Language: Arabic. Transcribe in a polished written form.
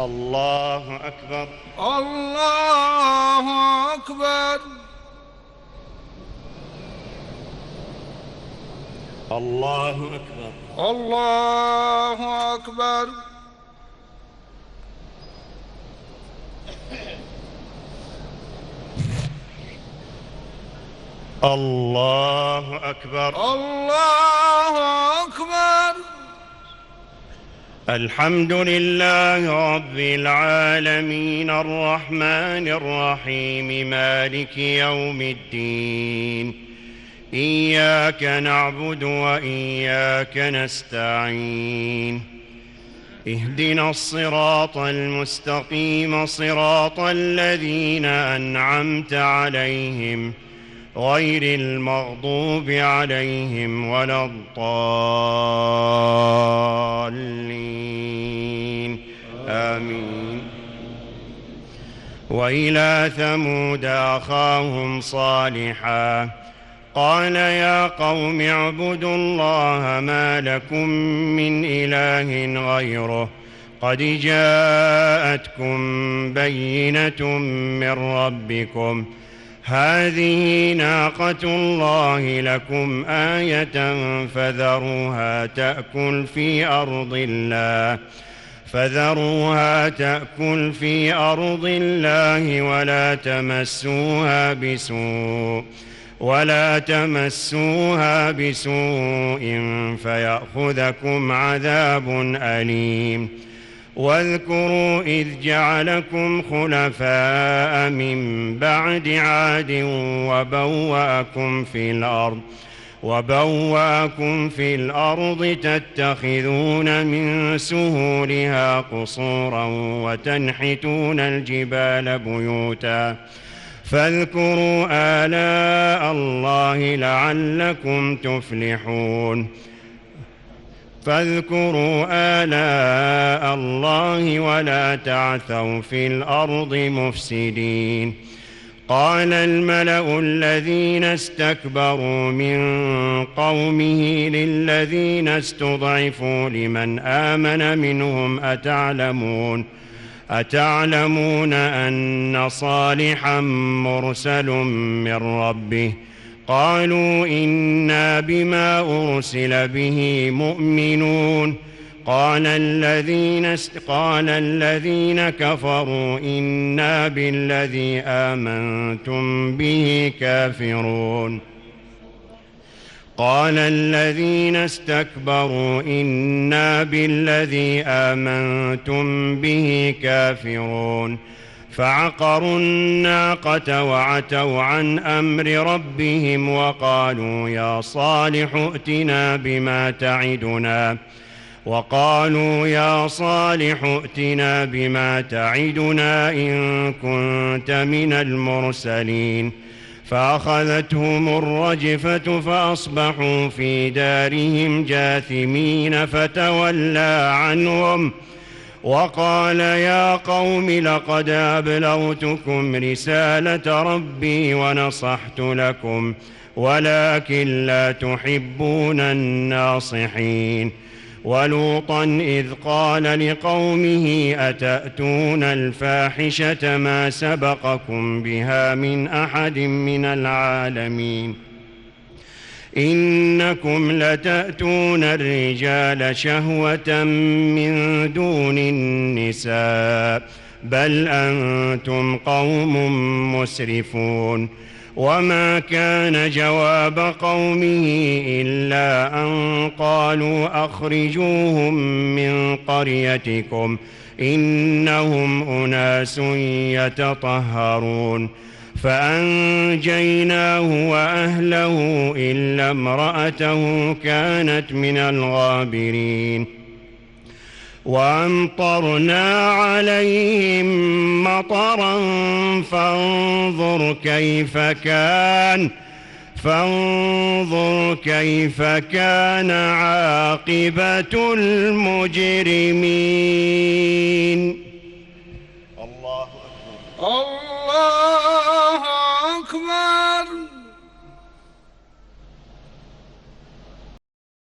الله أكبر. الله أكبر. الله أكبر. الله أكبر. الله أكبر. الله أكبر. الحمد لله رب العالمين الرحمن الرحيم مالك يوم الدين. إياك نعبد وإياك نستعين. اهدنا الصراط المستقيم صراط الذين أنعمت عليهم غير المغضوب عليهم ولا الضالين آمين. وإلى ثمود أخاهم صالحا قال يا قوم اعبدوا الله ما لكم من إله غيره قد جاءتكم بينة من ربكم هذه ناقة الله لكم آية فذروها تأكل في أرض الله ولا تمسوها بسوء فيأخذكم عذاب أليم. واذكروا إذ جعلكم خلفاء من بعد عاد وبوأكم في الأرض تتخذون من سهولها قصورا وتنحتون الجبال بيوتا فاذكروا آلاء الله لعلكم تفلحون. فاذكروا آلاء الله ولا تعثوا في الأرض مفسدين. قال الملأ الذين استكبروا من قومه للذين استضعفوا لمن آمن منهم أتعلمون أن صالحا مرسل من ربه قالوا إنا بما أرسل به مؤمنون. قال الذين كفروا إنا بالذي آمنتم به كافرون. قال الذين استكبروا إنا بالذي آمنتم به كافرون. فعقروا الناقة وعتوا عن أمر ربهم وقالوا يا صالح ائتنا بما تعدنا إن كنت من المرسلين. فأخذتهم الرجفة فأصبحوا في دارهم جاثمين فتولى عنهم وقال يا قوم لقد أبلغتكم رسالة ربي ونصحت لكم ولكن لا تحبون الناصحين. ولوطا إذ قال لقومه أتأتون الفاحشة ما سبقكم بها من أحد من العالمين إنكم لتأتون الرجال شهوة من دون النساء بل أنتم قوم مسرفون. وما كان جواب قومه إلا أن قالوا أخرجوهم من قريتكم إنهم أناس يتطهرون. فأنجيناه وأهله إلا امرأته كانت من الغابرين. وأمطرنا عليهم مطرا فانظر كيف كان عاقبة المجرمين.